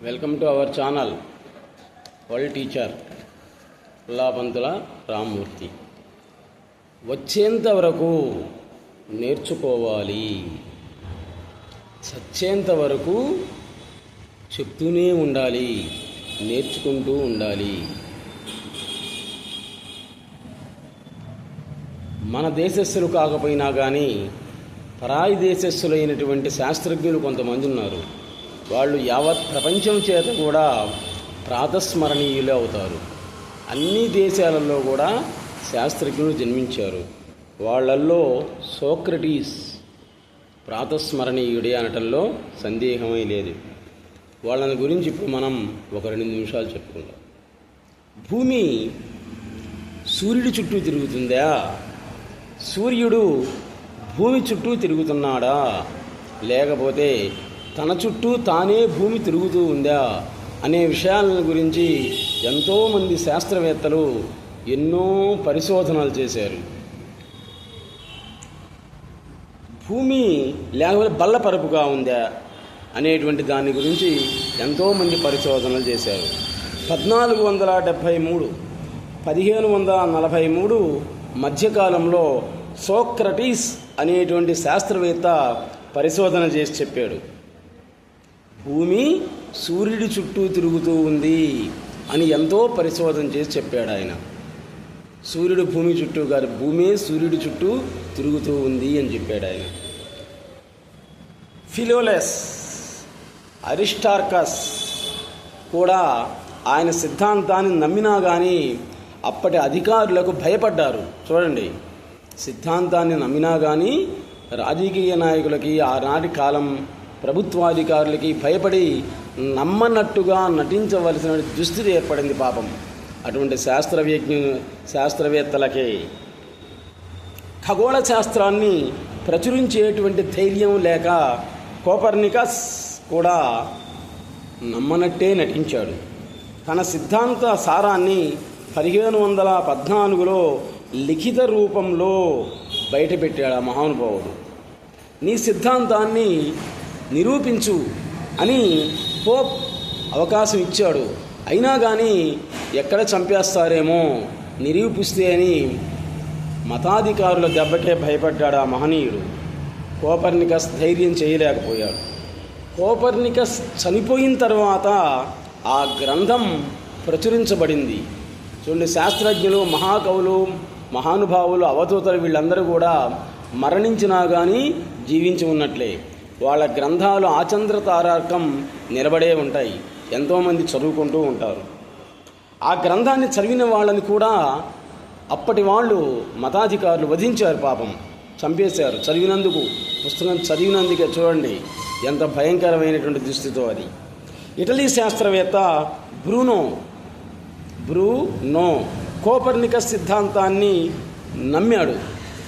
Welcome to our channel world teacher Pullapantula Rammurthy. వచ్చేంత వరకు నేర్చుకోవాలి, చచ్చేంత వరకు చెప్తూనే ఉండాలి, నేర్చుకుంటూ ఉండాలి. మన దేశస్థులు కాకపోయినా కానీ పరాయి దేశస్థులైనటువంటి శాస్త్రజ్ఞులు కొంతమంది ఉన్నారు. వాళ్ళు యావత్ ప్రపంచం చేత కూడా ప్రాతస్మరణీయులు అవుతారు. అన్ని దేశాలలో కూడా శాస్త్రజ్ఞులు జన్మించారు. వాళ్ళల్లో సోక్రటీస్ ప్రాతస్మరణీయుడే అనటంలో సందేహమే లేదు. వాళ్ళని గురించి ఇప్పుడు మనం ఒక 2 నిమిషాలు చెప్పుకుందాం. భూమి సూర్యుడి చుట్టూ తిరుగుతుందా, సూర్యుడు భూమి చుట్టూ తిరుగుతున్నాడా, లేకపోతే తన చుట్టూ తానే భూమి తిరుగుతూ ఉందా అనే విషయాల గురించి ఎంతోమంది శాస్త్రవేత్తలు ఎన్నో పరిశోధనలు చేశారు. భూమి లేకపోతే బల్లపరుపుగా ఉందా అనేటువంటి దాని గురించి ఎంతోమంది పరిశోధనలు చేశారు. 1473 1543 మధ్యకాలంలో సోక్రటీస్ అనేటువంటి శాస్త్రవేత్త పరిశోధన చేసి చెప్పాడు, భూమి సూర్యుడి చుట్టూ తిరుగుతూ ఉంది అని ఎంతో పరిశోధన చేసి చెప్పాడు ఆయన. సూర్యుడు భూమి చుట్టూ కాదు, భూమి సూర్యుడి చుట్టూ తిరుగుతూ ఉంది అని చెప్పాడు ఆయన. ఫిలోలస్, అరిస్టార్కస్ కూడా ఆయన సిద్ధాంతాన్ని నమ్మినా కానీ అప్పటి అధికారులకు భయపడ్డారు. చూడండి, సిద్ధాంతాన్ని నమ్మినా కానీ రాజకీయ నాయకులకి ఆనాటి కాలం ప్రభుత్వాధికారులకి భయపడి నమ్మనట్టుగా నటించవలసిన దుస్థితి ఏర్పడింది పాపం అటువంటి శాస్త్రవేత్తలకే. ఖగోళ శాస్త్రాన్ని ప్రచురించేటువంటి ధైర్యం లేక కోపర్నికస్ కూడా నమ్మనట్టే నటించాడు. తన సిద్ధాంత సారాన్ని 1514లో లిఖిత రూపంలో బయటపెట్టాడు ఆ మహానుభావుడు. నీ సిద్ధాంతాన్ని నిరూపించు అని పోప్ అవకాశం ఇచ్చాడు. అయినా కానీ ఎక్కడ చంపేస్తారేమో నిరూపిస్తే అని మతాధికారుల దెబ్బకే భయపడ్డాడు ఆ మహనీయుడు. కోపర్నికస్ ధైర్యం చేయలేకపోయాడు. కోపర్నికస్ చనిపోయిన తర్వాత ఆ గ్రంథం ప్రచురించబడింది. చూడండి, శాస్త్రజ్ఞులు, మహాకవులు, మహానుభావులు, అవధూతలు వీళ్ళందరూ కూడా మరణించినా కానీ జీవించి ఉన్నట్లే. వాళ్ళ గ్రంథాలు ఆచంద్ర తారార్కం నిలబడే ఉంటాయి, ఎంతోమంది చదువుకుంటూ ఉంటారు. ఆ గ్రంథాన్ని చదివిన వాళ్ళని కూడా అప్పటి వాళ్ళు మతాధికారులు వధించారు, పాపం చంపేశారు చదివినందుకు. పుస్తకం చదివినందుకే చూడండి ఎంత భయంకరమైనటువంటి దుస్థితో అది. ఇటలీ శాస్త్రవేత్త బ్రూనో కోపర్నికస్ సిద్ధాంతాన్ని నమ్మాడు,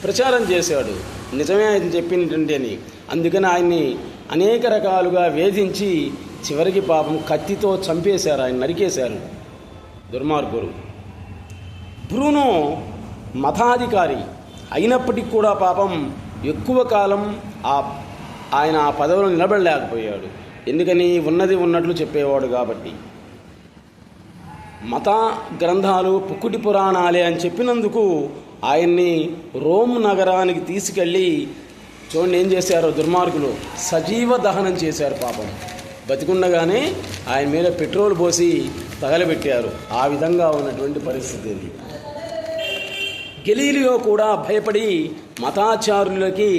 ప్రచారం చేశాడు, నిజమే ఆయన చెప్పినటువంటి అని. అందుకని ఆయన్ని అనేక రకాలుగా వేధించి చివరికి పాపం కత్తితో చంపేశారు, ఆయన నరికేశారు దుర్మార్గులు. బ్రూనో మతాధికారి అయినప్పటికీ కూడా పాపం ఎక్కువ కాలం ఆయన ఆ పదవిలో నిలబడలేకపోయాడు. ఎందుకని, ఉన్నది ఉన్నట్లు చెప్పేవాడు కాబట్టి. మత గ్రంథాలు పుక్కుటి పురాణాలే అని చెప్పినందుకు ఆయన్ని రోమ్ నగరానికి తీసుకెళ్ళి చూడండి ఏం చేశారో దుర్మార్గులు, సజీవ దహనం చేశారు పాపం. బతికుండగానే ఆయన మీద పెట్రోల్ పోసి తగలబెట్టారు. ఆ విధంగా ఉన్నటువంటి పరిస్థితి ఇది. గెలీలియో కూడా భయపడి మతాచారులకి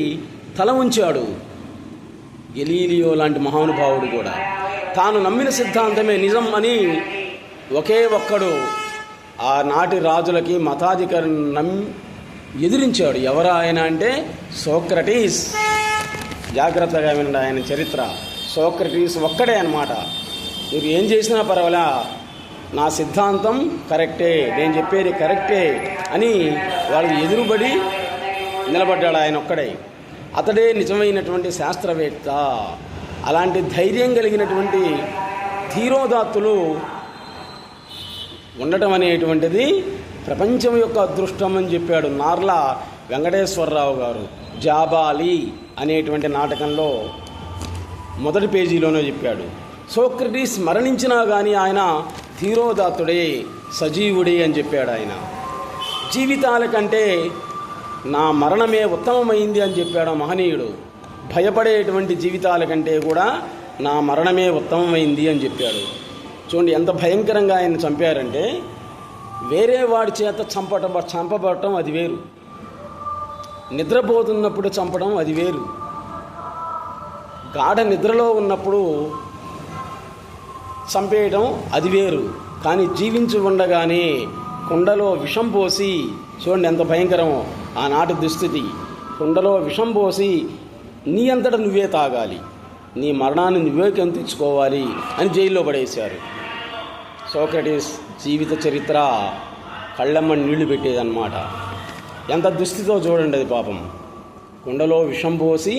తల ఉంచాడు. గెలీలియో లాంటి మహానుభావుడు కూడా తాను నమ్మిన సిద్ధాంతమే నిజం అని ఒకే ఒక్కడు ఆనాటి రాజులకి మతాధికారిని ఎదిరించాడు. ఎవరు ఆయన అంటే సోక్రటీస్. జాగ్రత్తగా వినండి ఆయన చరిత్ర. సోక్రటీస్ ఒక్కడే అన్నమాట. మీరు ఏం చేసినా పర్వాలా, నా సిద్ధాంతం కరెక్టే, నేను చెప్పేది కరెక్టే అని వాళ్ళకి ఎదురుబడి నిలబడ్డాడు ఆయన ఒక్కడే. అతడే నిజమైనటువంటి శాస్త్రవేత్త. అలాంటి ధైర్యం కలిగినటువంటి ధీరోదాత్తులు ఉండటం అనేటువంటిది ప్రపంచం యొక్క అదృష్టం అని చెప్పాడు నార్ల వెంకటేశ్వరరావు గారు. జాబాలి అనేటువంటి నాటకంలో మొదటి పేజీలోనే చెప్పాడు. సోక్రటీస్ మరణించినా కానీ ఆయన ధీరోదాత్తుడే, సజీవుడే అని చెప్పాడు. ఆయన జీవితాల కంటే నా మరణమే ఉత్తమమైంది అని చెప్పాడు మహనీయుడు. భయపడేటువంటి జీవితాల కంటే కూడా నా మరణమే ఉత్తమమైంది అని చెప్పాడు. చూడండి ఎంత భయంకరంగా ఆయన చంపారంటే, వేరే వాడి చేత చంపబడటం అది వేరు, నిద్రపోతున్నప్పుడు చంపడం అది వేరు, గాఢ నిద్రలో ఉన్నప్పుడు చంపేయడం అది వేరు. కానీ జీవించి ఉండగానే కుండలో విషం పోసి, చూడండి ఎంత భయంకరమో ఆనాటి దుస్థితి. కుండలో విషం పోసి నీ అంతటా నువ్వే తాగాలి, నీ మరణాన్ని నువ్వే తెచ్చుకోవాలి అని జైల్లో పడేశారు. సోక్రటీస్ జీవిత చరిత్ర కళ్ళమ్మ నీళ్లు పెట్టేదన్నమాట. ఎంత దుస్థితో చూడండి అది పాపం. కుండలో విషం పోసి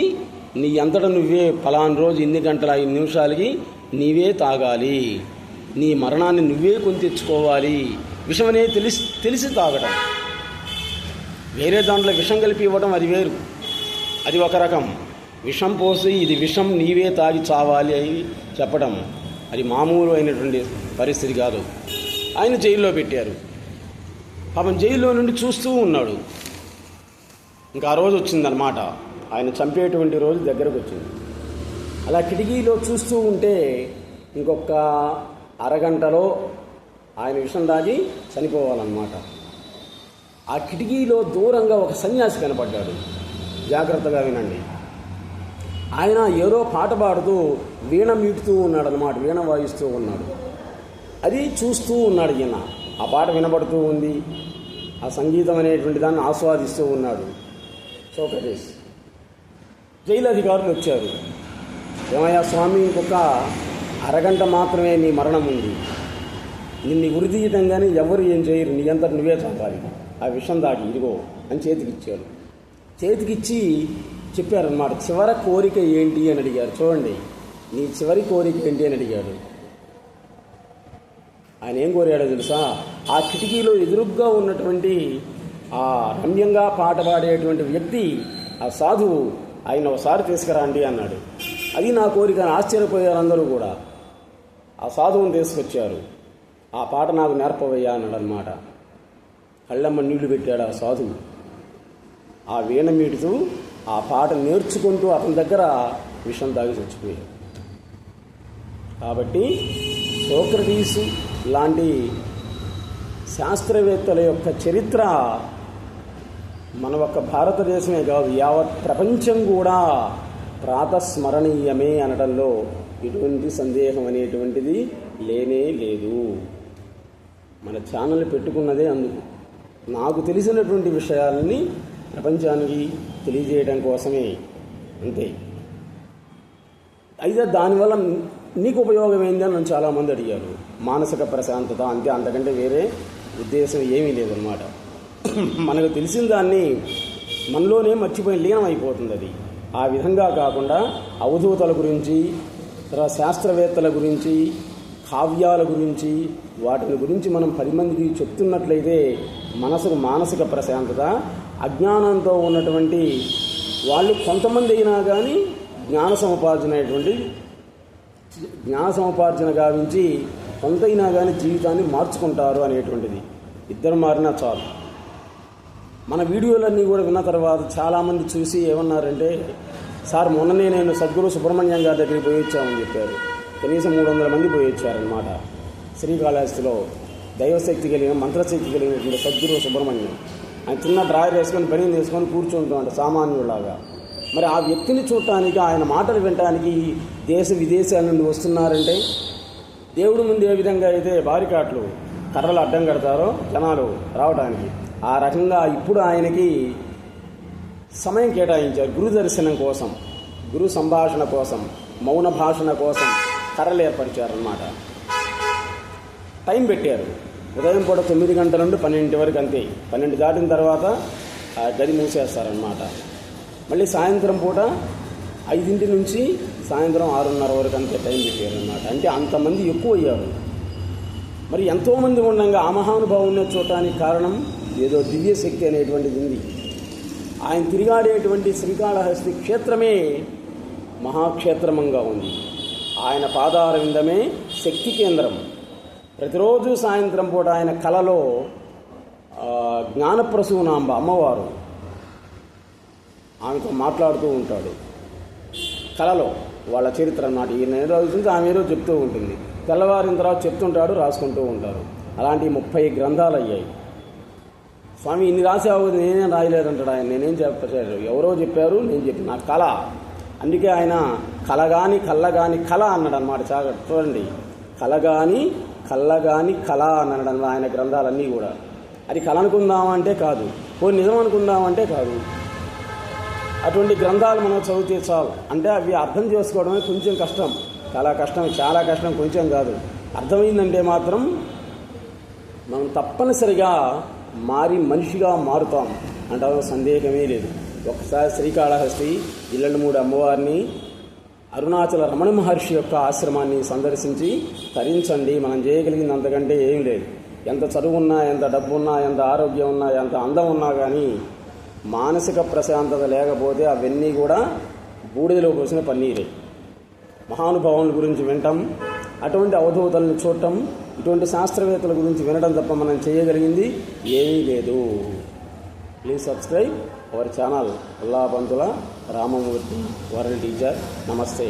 నీ అంతటా నువ్వే ఫలానా రోజు ఇన్ని గంటల 5 నిమిషాలకి నీవే తాగాలి, నీ మరణాన్ని నువ్వే కొని తెచ్చుకోవాలి. విషం అనేది తెలిసి తాగడం, వేరే దాంట్లో విషం కలిపి ఇవ్వడం అది వేరు, అది ఒక రకం. విషం పోసి ఇది విషం నీవే తాగి చావాలి అని చెప్పడం అది మామూలు అయినటువంటి పరిస్థితి కాదు. ఆయన జైల్లో పెట్టారు. పాపం జైల్లో నుండి చూస్తూ ఉన్నాడు. ఇంకా ఆ రోజు వచ్చిందనమాట, ఆయన చంపేటువంటి రోజు దగ్గరకు వచ్చింది. అలా కిటికీలో చూస్తూ ఉంటే ఇంకొక అరగంటలో ఆయన విషం తాగి చనిపోవాలన్నమాట. ఆ కిటికీలో దూరంగా ఒక సన్యాసి కనపడ్డాడు. జాగ్రత్తగా వినండి. ఆయన ఏదో పాట పాడుతూ వీణ మీటుతూ ఉన్నాడు అన్నమాట, వీణ వాయిస్తూ ఉన్నాడు. అది చూస్తూ ఉన్నాడు ఈయన. ఆ పాట వినబడుతూ ఉంది, ఆ సంగీతం అనేటువంటి దాన్ని ఆస్వాదిస్తూ ఉన్నాడు సోక్రటీస్. జైలు అధికారులు వచ్చారు. ఏమయ్యా స్వామి, ఇంకొక అరగంట మాత్రమే నీ మరణం ఉంది, నిన్ను ఉరితీయటంగానే ఎవరు ఏం చేయరు, నీ అంతటి నువ్వే చంపాలి, ఆ విషం దాగి ఇదిగో అని చేతికిచ్చాడు. చేతికిచ్చి చెప్పారన్నమాట, చివరి కోరిక ఏంటి అని అడిగారు. చూడండి, నీ చివరి కోరిక ఏంటి అని అడిగాడు. ఆయన ఏం కోరాడో తెలుసా? ఆ కిటికీలో ఎదురుగ్గా ఉన్నటువంటి ఆ రమ్యంగా పాట పాడేటువంటి వ్యక్తి, ఆ సాధువు, ఆయన ఒకసారి తీసుకురండి అన్నాడు. అది నా కోరిక అని ఆశ్చర్యపోయారు అందరూ కూడా. ఆ సాధువుని తీసుకొచ్చారు. ఆ పాట నాకు నేర్పవయ్యా అన్నాడు అనమాట. కళ్ళమ్మ నీళ్లు పెట్టాడు ఆ సాధువు. ఆ వీణ మీటుతూ ఆ పాట నేర్చుకుంటూ అతని దగ్గర విషం తాగి చచ్చిపోయాడు. కాబట్టి సోక్రటీసు లాంటి శాస్త్రవేత్తల యొక్క చరిత్ర మన ఒక్క భారతదేశమే కాదు, యావత్ ప్రపంచం కూడా ప్రాతస్మరణీయమే అనడంలో ఎటువంటి సందేహం అనేటువంటిది లేనే లేదు. మన ఛానల్ పెట్టుకున్నదే అందుకు, నాకు తెలిసినటువంటి విషయాలని ప్రపంచానికి తెలియజేయడం కోసమే, అంతే. అయితే దానివల్ల నీకు ఉపయోగం ఏంది అని నన్ను చాలామంది అడిగారు. మానసిక ప్రశాంతత అంతే, అంతకంటే వేరే ఉద్దేశం ఏమీ లేదన్నమాట. మనకు తెలిసిన దాన్ని మనలోనే మర్చిపోయి లీనం అయిపోతుంది అది. ఆ విధంగా కాకుండా అవధూతల గురించి, తర్వాత శాస్త్రవేత్తల గురించి, కావ్యాల గురించి, వాటిని గురించి మనం 10 మందికి చెప్తున్నట్లయితే మనసుకు మానసిక ప్రశాంతత, అజ్ఞానంతో ఉన్నటువంటి వాళ్ళు కొంతమంది అయినా కానీ జ్ఞాన సముపార్జన గావించి కొంతైనా కానీ జీవితాన్ని మార్చుకుంటారు అనేటువంటిది. ఇద్దరు మారినా చాలు. మన వీడియోలన్నీ కూడా విన్న తర్వాత చాలామంది చూసి ఏమన్నారంటే, సార్ మొన్ననే నేను సద్గురు సుబ్రహ్మణ్యం గారి దగ్గరికి పోయి వచ్చామని చెప్పారు. కనీసం 300 మంది పోయి వచ్చారనమాట. శ్రీకాళహస్తిలో దైవశక్తి కలిగిన, మంత్రశక్తి కలిగినటువంటి సద్గురు సుబ్రహ్మణ్యం. ఆయన చిన్న డ్రాయర్ వేసుకొని పని వేసుకొని కూర్చుంటామంట సామాన్యులాగా. మరి ఆ వ్యక్తిని చూడటానికి, ఆయన మాటలు వినటానికి దేశ విదేశాల నుండి వస్తున్నారంటే, దేవుడి ముందు ఏ విధంగా అయితే బారికాట్లు కర్రలు అడ్డం కడతారో జనాలు రావడానికి, ఆ రకంగా ఇప్పుడు ఆయనకి సమయం కేటాయించారు. గురు దర్శనం కోసం, గురు సంభాషణ కోసం, మౌన భాషణ కోసం కర్రలు ఏర్పరిచారన్నమాట. టైం పెట్టారు. ఉదయం పూట 9 గంటల నుండి 12 వరకు, అంతే. 12 దాటిన తర్వాత ఆ గది మూసేస్తారనమాట. మళ్ళీ సాయంత్రం పూట 5 నుంచి సాయంత్రం 6:30 వరకు అంతే టైం పెట్టారనమాట. అంటే అంతమంది ఎక్కువ అయ్యారు. మరి ఎంతోమంది ఉండగా ఆ మహానుభావుని చూడటానికి కారణం ఏదో దివ్య శక్తి అనేటువంటిది ఉంది. ఆయన తిరిగాడేటువంటి శ్రీకాళహస్తి క్షేత్రమే మహాక్షేత్రమంగా ఉంది. ఆయన పాదార విందమే శక్తి కేంద్రం. ప్రతిరోజు సాయంత్రం పూట ఆయన కలలో జ్ఞానప్రసూనాంబ అమ్మవారు ఆమెతో మాట్లాడుతూ ఉంటాడు. కలలో వాళ్ళ చరిత్ర నాటి ఈయన ఏదో అవుతుంది, ఆమె ఏదో చెప్తూ ఉంటుంది. తెల్లవారిన తర్వాత చెప్తుంటాడు, రాసుకుంటూ ఉంటారు. అలాంటి 30 గ్రంథాలు అయ్యాయి. స్వామి ఇన్ని రాసావు, నేనేం రాయలేదంటాడు ఆయన. నేనేం చెప్పారు, ఎవరో చెప్పారు, నేను చెప్పిన నా కళ. అందుకే ఆయన కలగాని కళ్ళగాని కళ అన్నాడు అన్నమాట. చూడండి, కలగాని కళ్ళగాని కళ అన్నాడు ఆయన గ్రంథాలన్నీ కూడా. అది కళ అనుకుందామంటే కాదు, పోనీ నిజం అనుకుందామంటే కాదు. అటువంటి గ్రంథాలు మనం చదివితే చాలు. అంటే అవి అర్థం చేసుకోవడమే కొంచెం కష్టం, చాలా కష్టం, చాలా కష్టం, కొంచెం కాదు. అర్థమైందంటే మాత్రం మనం తప్పనిసరిగా మనిషిగా మారుతాం అంటే సందేహమే లేదు. ఒకసారి శ్రీకాళహస్తి, ఇల్లెండుమూడి అమ్మవారిని, అరుణాచల రమణ మహర్షి యొక్క ఆశ్రమాన్ని సందర్శించి తరించండి. మనం చేయగలిగింది అంతకంటే ఏం లేదు. ఎంత చదువున్నా, ఎంత డబ్బు ఉన్నా, ఎంత ఆరోగ్యం ఉన్నా, ఎంత అందం ఉన్నా కానీ మానసిక ప్రశాంతత లేకపోతే అవన్నీ కూడా బూడిదలో పోసిన పన్నీరే. మహానుభావుల గురించి వినటం, అటువంటి అవధూతలను చూడటం, ఇటువంటి శాస్త్రవేత్తల గురించి వినడం తప్ప మనం చేయగలిగింది ఏమీ లేదు. Please subscribe our channel. Ullapantula Ramamurthy world teacher. నమస్తే.